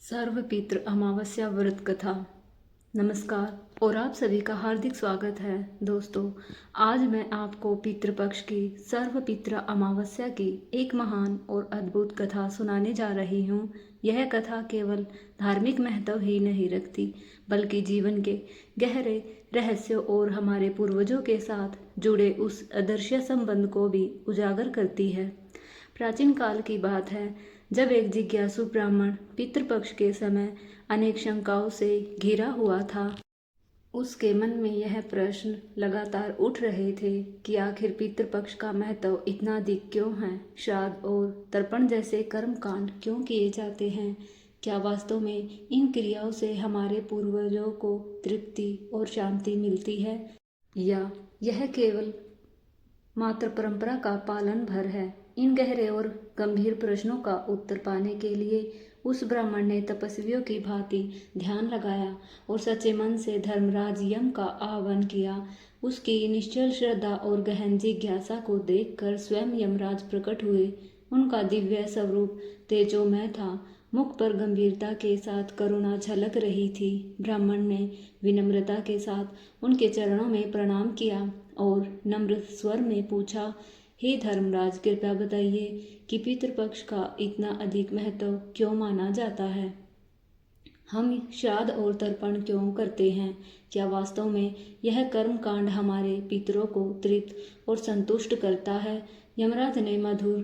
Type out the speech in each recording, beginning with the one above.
सर्वपितृ अमावस्या व्रत कथा। नमस्कार और आप सभी का हार्दिक स्वागत है। दोस्तों, आज मैं आपको पितृपक्ष की सर्वपितृ अमावस्या की एक महान और अद्भुत कथा सुनाने जा रही हूँ। यह कथा केवल धार्मिक महत्व ही नहीं रखती, बल्कि जीवन के गहरे रहस्यों और हमारे पूर्वजों के साथ जुड़े उस अदृश्य संबंध को भी उजागर करती है। प्राचीन काल की बात है, जब एक जिज्ञासु ब्राह्मण पितृपक्ष के समय अनेक शंकाओं से घिरा हुआ था। उसके मन में यह प्रश्न लगातार उठ रहे थे कि आखिर पितृपक्ष का महत्व इतना अधिक क्यों है। श्राद्ध और तर्पण जैसे कर्मकांड क्यों किए जाते हैं? क्या वास्तव में इन क्रियाओं से हमारे पूर्वजों को तृप्ति और शांति मिलती है, या यह केवल मात्र परंपरा का पालन भर है? इन गहरे और गंभीर प्रश्नों का उत्तर पाने के लिए उस ब्राह्मण ने तपस्वियों की भांति ध्यान लगाया और सच्चे मन से धर्मराज यम का आह्वान किया। उसकी निश्चल श्रद्धा और गहन जिज्ञासा को देखकर स्वयं यमराज प्रकट हुए। उनका दिव्य स्वरूप तेजोमय था, मुख पर गंभीरता के साथ करुणा झलक रही थी। ब्राह्मण ने विनम्रता के साथ उनके चरणों में प्रणाम किया और नम्र स्वर में पूछा, हे धर्मराज, कृपया बताइए कि पितृपक्ष का इतना अधिक महत्व क्यों माना जाता है? हम श्राद्ध और तर्पण क्यों करते हैं? क्या वास्तव में यह कर्म कांड हमारे पितरों को तृप्त और संतुष्ट करता है? यमराज ने मधुर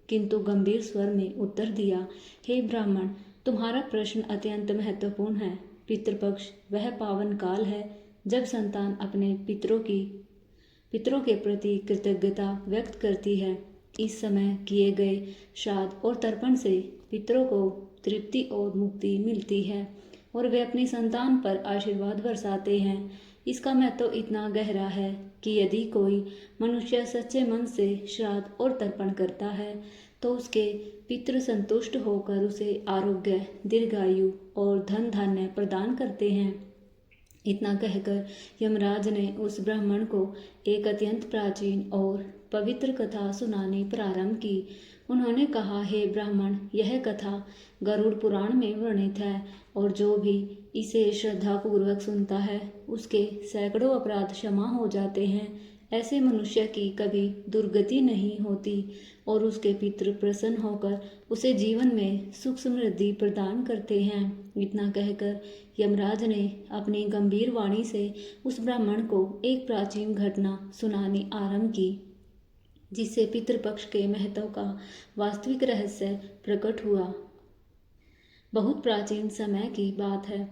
किंतु गंभीर स्वर में उत्तर दिया, हे ब्राह्मण, तुम्हारा प्रश्न अत्यंत महत्वपूर्ण है। पितृपक्ष वह पावन काल है जब संतान अपने पितरों के प्रति कृतज्ञता व्यक्त करती है। इस समय किए गए श्राद्ध और तर्पण से पितरों को तृप्ति और मुक्ति मिलती है और वे अपनी संतान पर आशीर्वाद बरसाते हैं। इसका महत्व इतना गहरा है कि यदि कोई मनुष्य सच्चे मन से श्राद्ध और तर्पण करता है तो उसके पितृ संतुष्ट होकर उसे आरोग्य, दीर्घायु और धन धान्य प्रदान करते हैं। इतना कहकर यमराज ने उस ब्राह्मण को एक अत्यंत प्राचीन और पवित्र कथा सुनानी प्रारंभ की। उन्होंने कहा, हे ब्राह्मण, यह कथा गरुड़ पुराण में वर्णित है और जो भी इसे श्रद्धापूर्वक सुनता है उसके सैकड़ों अपराध क्षमा हो जाते हैं। ऐसे मनुष्य की कभी दुर्गति नहीं होती और उसके पितृ प्रसन्न होकर उसे जीवन में सुख समृद्धि प्रदान करते हैं। इतना कहकर यमराज ने अपनी गंभीर वाणी से उस ब्राह्मण को एक प्राचीन घटना सुनानी आरंभ की, जिससे पितृपक्ष के महत्व का वास्तविक रहस्य प्रकट हुआ। बहुत प्राचीन समय की बात है।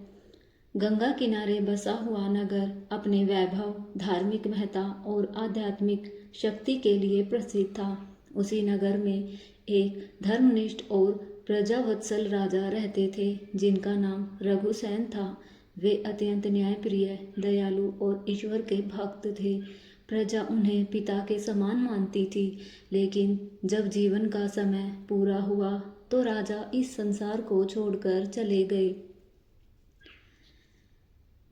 गंगा किनारे बसा हुआ नगर अपने वैभव, धार्मिक महत्ता और आध्यात्मिक शक्ति के लिए प्रसिद्ध था। उसी नगर में एक धर्मनिष्ठ और प्रजावत्सल राजा रहते थे, जिनका नाम रघुसेन था। वे अत्यंत न्यायप्रिय, दयालु और ईश्वर के भक्त थे। प्रजा उन्हें पिता के समान मानती थी, लेकिन जब जीवन का समय पूरा हुआ तो राजा इस संसार को छोड़कर चले गए।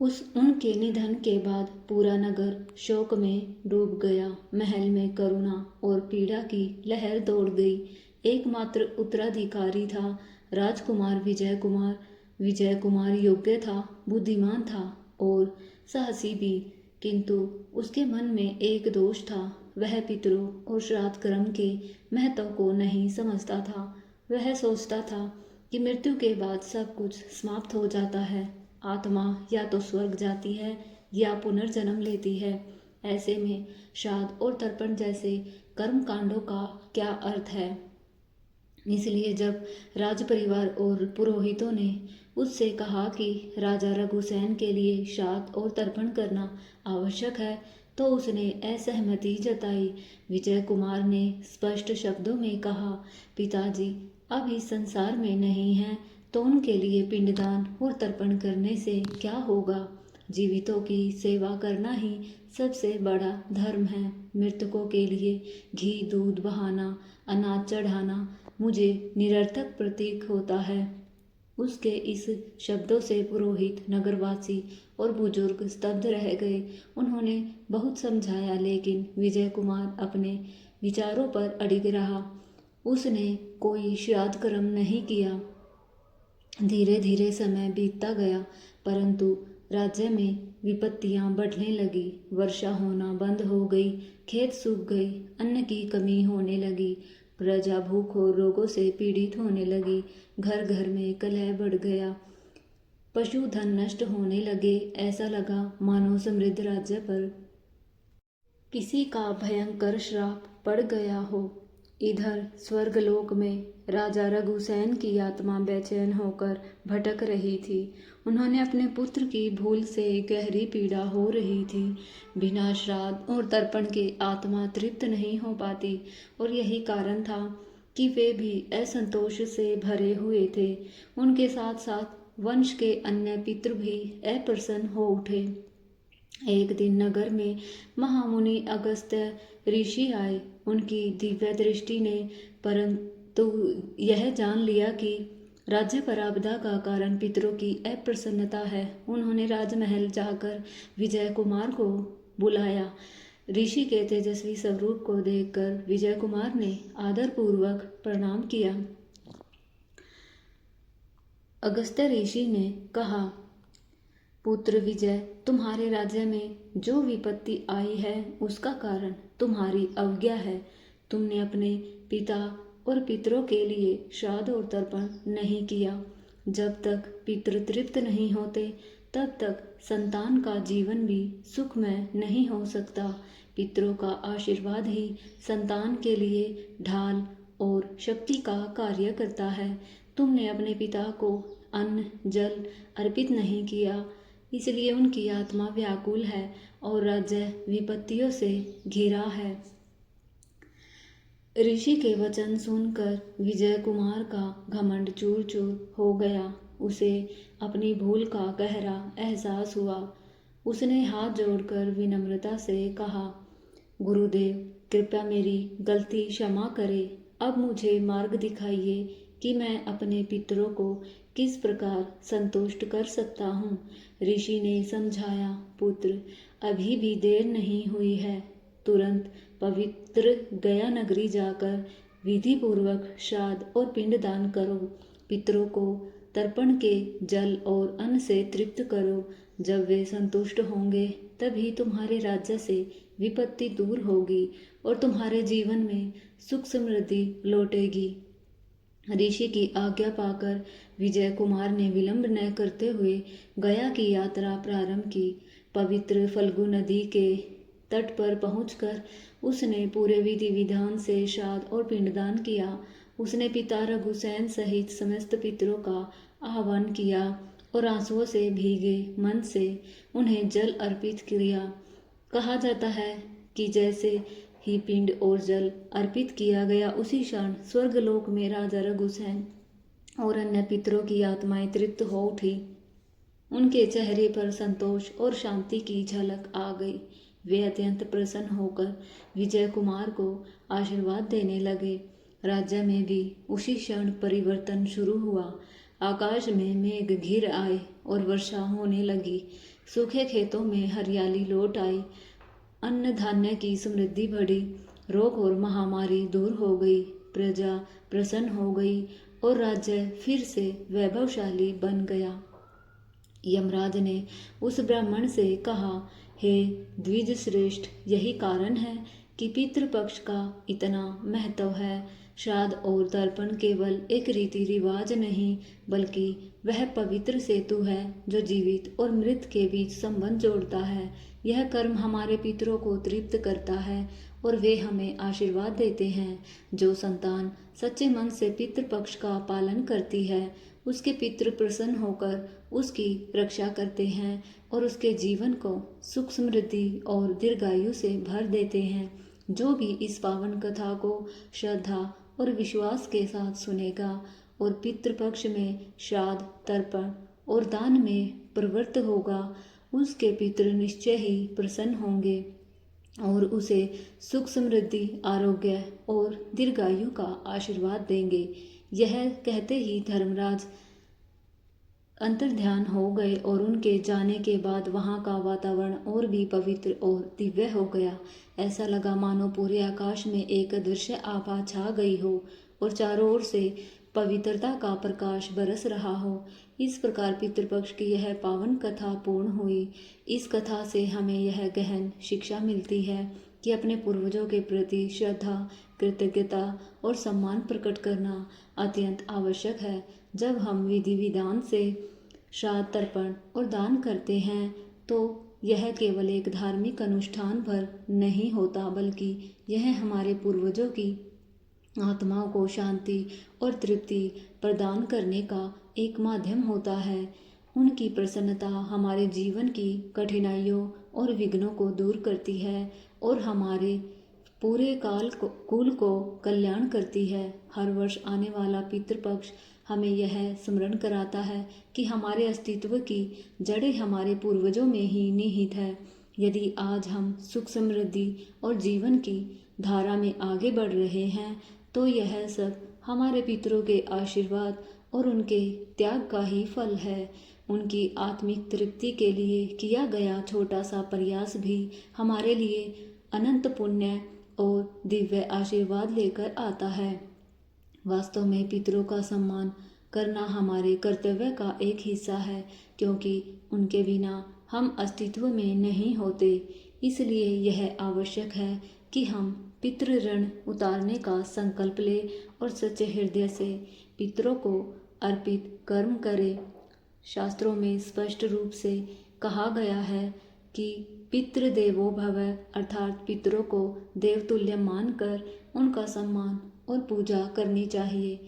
उनके निधन के बाद पूरा नगर शोक में डूब गया। महल में करुणा और पीड़ा की लहर दौड़ गई। एकमात्र उत्तराधिकारी था राजकुमार विजय कुमार। विजय कुमार योग्य था, बुद्धिमान था और साहसी भी, किंतु उसके मन में एक दोष था। वह पितरों और श्राद्ध कर्म के महत्व को नहीं समझता था। वह सोचता था कि मृत्यु के बाद सब कुछ समाप्त हो जाता है। आत्मा या तो स्वर्ग जाती है या पुनर्जन्म लेती है। ऐसे में श्राद्ध और तर्पण जैसे कर्म कांडों का क्या अर्थ है? इसलिए जब राज परिवार और पुरोहितों ने उससे कहा कि राजा रघुसेन के लिए श्राद्ध और तर्पण करना आवश्यक है, तो उसने असहमति जताई। विजय कुमार ने स्पष्ट शब्दों में कहा, पिताजी अब इस संसार में नहीं है, तो उनके लिए पिंडदान और तर्पण करने से क्या होगा? जीवितों की सेवा करना ही सबसे बड़ा धर्म है। मृतकों के लिए घी दूध बहाना, अनाज चढ़ाना मुझे निरर्थक प्रतीक होता है। उसके इस शब्दों से पुरोहित, नगरवासी और बुजुर्ग स्तब्ध रह गए। उन्होंने बहुत समझाया, लेकिन विजय कुमार अपने विचारों पर अडिग रहा। उसने कोई श्राद्ध कर्म नहीं किया धीरे धीरे समय बीतता गया, परंतु राज्य में विपत्तियां बढ़ने लगी। वर्षा होना बंद हो गई, खेत सूख गए, अन्न की कमी होने लगी, प्रजा भूख और रोगों से पीड़ित होने लगी, घर घर में कलह बढ़ गया, पशुधन नष्ट होने लगे। ऐसा लगा मानो समृद्ध राज्य पर किसी का भयंकर श्राप पड़ गया हो। इधर स्वर्गलोक में राजा रघुसेन की आत्मा बेचैन होकर भटक रही थी। उन्होंने अपने पुत्र की भूल से गहरी पीड़ा हो रही थी। बिना श्राद्ध और तर्पण के आत्मा तृप्त नहीं हो पाती, और यही कारण था कि वे भी असंतोष से भरे हुए थे। उनके साथ साथ वंश के अन्य पितृ भी अप्रसन्न हो उठे। एक दिन नगर में महामुनि अगस्त्य ऋषि आए। उनकी दिव्य दृष्टि ने परंतु यह जान लिया कि राज्य पर आपदा का कारण पितरों की अप्रसन्नता है। उन्होंने राजमहल जाकर विजय कुमार को बुलाया। ऋषि के तेजस्वी स्वरूप को देखकर विजय कुमार ने आदरपूर्वक प्रणाम किया। अगस्त्य ऋषि ने कहा, पुत्र विजय, तुम्हारे राज्य में जो विपत्ति आई है उसका कारण तुम्हारी अवज्ञा है। तुमने अपने पिता और पितरों के लिए श्राद्ध और तर्पण नहीं किया। जब तक पितृ तृप्त नहीं होते तब तक संतान का जीवन भी सुखमय नहीं हो सकता। पितरों का आशीर्वाद ही संतान के लिए ढाल और शक्ति का कार्य करता है। तुमने अपने पिता को अन्न जल अर्पित नहीं किया, इसलिए उनकी आत्मा व्याकुल है और राज्य विपत्तियों से घिरा है। ऋषि के वचन सुनकर विजय कुमार का घमंड चूर चूर हो गया। उसे अपनी भूल का गहरा एहसास हुआ। उसने हाथ जोड़कर विनम्रता से कहा, गुरुदेव, कृपया मेरी गलती क्षमा करें। अब मुझे मार्ग दिखाइए कि मैं अपने पितरों को किस प्रकार संतुष्ट कर सकता हूँ। ऋषि ने समझाया, पुत्र, अभी भी देर नहीं हुई है। तुरंत पवित्र गया नगरी जाकर विधि पूर्वक श्राद्ध और पिंडदान करो। पितरों को तर्पण के जल और अन्न से तृप्त करो। जब वे संतुष्ट होंगे तभी तुम्हारे राज्य से विपत्ति दूर होगी और तुम्हारे जीवन में सुख समृद्धि लौटेगी। ऋषि की आज्ञा पाकर विजय कुमार ने विलंब न करते हुए गया की यात्रा प्रारंभ की। पवित्र फल्गु नदी के तट पर पहुंचकर उसने पूरे विधि विधान से श्राद्ध और पिंडदान किया। उसने पिता रघुसेन सहित समस्त पितरों का आह्वान किया और आंसुओं से भीगे मन से उन्हें जल अर्पित किया। कहा जाता है कि जैसे ही पिंड और जल अर्पित किया गया, उसी क्षण स्वर्गलोक में राजा रघुसेन और अन्य पितरों की आत्माएं तृप्त हो उठी। उनके चेहरे पर संतोष और शांति की झलक आ गई। वे अत्यंत प्रसन्न होकर विजय कुमार को आशीर्वाद देने लगे। राज्य में भी उसी क्षण परिवर्तन शुरू हुआ। आकाश में मेघ घिर आए और वर्षा होने लगी। सूखे खेतों में हरियाली लौट आई। अन्न धान्य की समृद्धि बढ़ी। रोग और महामारी दूर हो गई। प्रजा प्रसन्न हो गई और राज्य फिर से वैभवशाली बन गया। यमराज ने उस ब्राह्मण से कहा, हे द्विज श्रेष्ठ, यही कारण है कि पितृपक्ष का इतना महत्व है। श्राद्ध और तर्पण केवल एक रीति रिवाज नहीं, बल्कि वह पवित्र सेतु है जो जीवित और मृत के बीच संबंध जोड़ता है। यह कर्म हमारे पितरों को तृप्त करता है और वे हमें आशीर्वाद देते हैं। जो संतान सच्चे मन से पितृपक्ष का पालन करती है, उसके पितृ प्रसन्न होकर उसकी रक्षा करते हैं और उसके जीवन को सुख समृद्धि और दीर्घायु से भर देते हैं। जो भी इस पावन कथा को श्रद्धा और विश्वास के साथ सुनेगा और पितृपक्ष में श्राद्ध तर्पण और दान में प्रवृत्त होगा, उसके पितृ निश्चय ही प्रसन्न होंगे और उसे सुख समृद्धि आरोग्य और दीर्घायु का आशीर्वाद देंगे। यह कहते ही धर्मराज अंतर्ध्यान हो गए और उनके जाने के बाद वहां का वातावरण और भी पवित्र और दिव्य हो गया। ऐसा लगा मानो पूरे आकाश में एक दृश्य आभा छा गई हो और चारों ओर से पवित्रता का प्रकाश बरस रहा हो। इस प्रकार पितृपक्ष की यह पावन कथा पूर्ण हुई। इस कथा से हमें यह गहन शिक्षा मिलती है कि अपने पूर्वजों के प्रति श्रद्धा, कृतज्ञता और सम्मान प्रकट करना अत्यंत आवश्यक है। जब हम विधि विधान से श्राद्ध, तर्पण और दान करते हैं तो यह केवल एक धार्मिक अनुष्ठान भर नहीं होता, बल्कि यह हमारे पूर्वजों की आत्माओं को शांति और तृप्ति प्रदान करने का एक माध्यम होता है। उनकी प्रसन्नता हमारे जीवन की कठिनाइयों और विघ्नों को दूर करती है और हमारे पूरे कुल को कल्याण करती है। हर वर्ष आने वाला पितृपक्ष हमें यह स्मरण कराता है कि हमारे अस्तित्व की जड़ें हमारे पूर्वजों में ही निहित है। यदि आज हम सुख, समृद्धि और जीवन की धारा में आगे बढ़ रहे हैं तो यह सब हमारे पितरों के आशीर्वाद और उनके त्याग का ही फल है। उनकी आत्मिक तृप्ति के लिए किया गया छोटा सा प्रयास भी हमारे लिए अनंत पुण्य और दिव्य आशीर्वाद लेकर आता है। वास्तव में पितरों का सम्मान करना हमारे कर्तव्य का एक हिस्सा है, क्योंकि उनके बिना हम अस्तित्व में नहीं होते। इसलिए यह आवश्यक है कि हम पितृ ऋण उतारने का संकल्प लें और सच्चे हृदय से पितरों को अर्पित कर्म करें। शास्त्रों में स्पष्ट रूप से कहा गया है कि पितृदेवो भव, अर्थात पितरों को देवतुल्य मानकर उनका सम्मान और पूजा करनी चाहिए।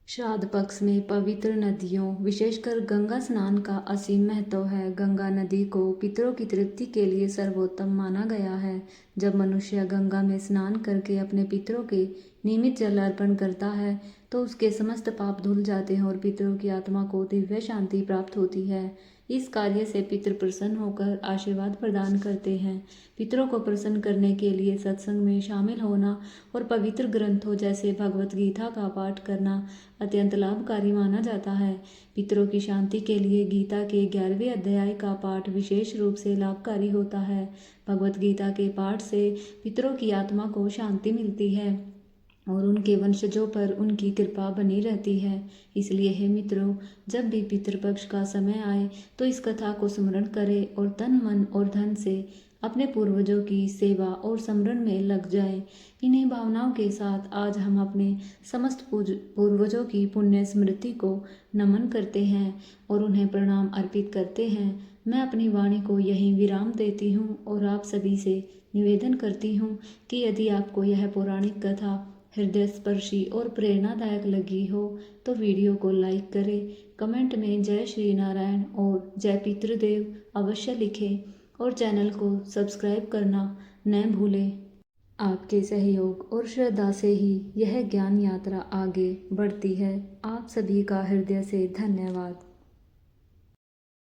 श्राद्ध पक्ष में पवित्र नदियों, विशेषकर गंगा स्नान का असीम महत्व है। गंगा नदी को पितरों की तृप्ति के लिए सर्वोत्तम माना गया है। जब मनुष्य गंगा में स्नान करके अपने पितरों के नियमित जल अर्पण करता है तो उसके समस्त पाप धुल जाते हैं और पितरों की आत्मा को दिव्य शांति प्राप्त होती है। इस कार्य से पितृ प्रसन्न होकर आशीर्वाद प्रदान करते हैं। पितरों को प्रसन्न करने के लिए सत्संग में शामिल होना और पवित्र ग्रंथों जैसे भगवत गीता का पाठ करना अत्यंत लाभकारी माना जाता है। पितरों की शांति के लिए गीता के 11वें अध्याय का पाठ विशेष रूप से लाभकारी होता है। भगवत गीता के पाठ से पितरों की आत्मा को शांति मिलती है और उनके वंशजों पर उनकी कृपा बनी रहती है। इसलिए हे मित्रों, जब भी पितृपक्ष का समय आए तो इस कथा को स्मरण करें और तन, मन और धन से अपने पूर्वजों की सेवा और स्मरण में लग जाएं। इन्हीं भावनाओं के साथ आज हम अपने समस्त पूर्वजों की पुण्य स्मृति को नमन करते हैं और उन्हें प्रणाम अर्पित करते हैं। मैं अपनी वाणी को यहीं विराम देती हूँ और आप सभी से निवेदन करती हूँ कि यदि आपको यह पौराणिक कथा हृदय स्पर्शी और प्रेरणादायक लगी हो तो वीडियो को लाइक करें, कमेंट में जय श्री नारायण और जय पितृदेव अवश्य लिखें और चैनल को सब्सक्राइब करना न भूलें। आपके सहयोग और श्रद्धा से ही यह ज्ञान यात्रा आगे बढ़ती है। आप सभी का हृदय से धन्यवाद।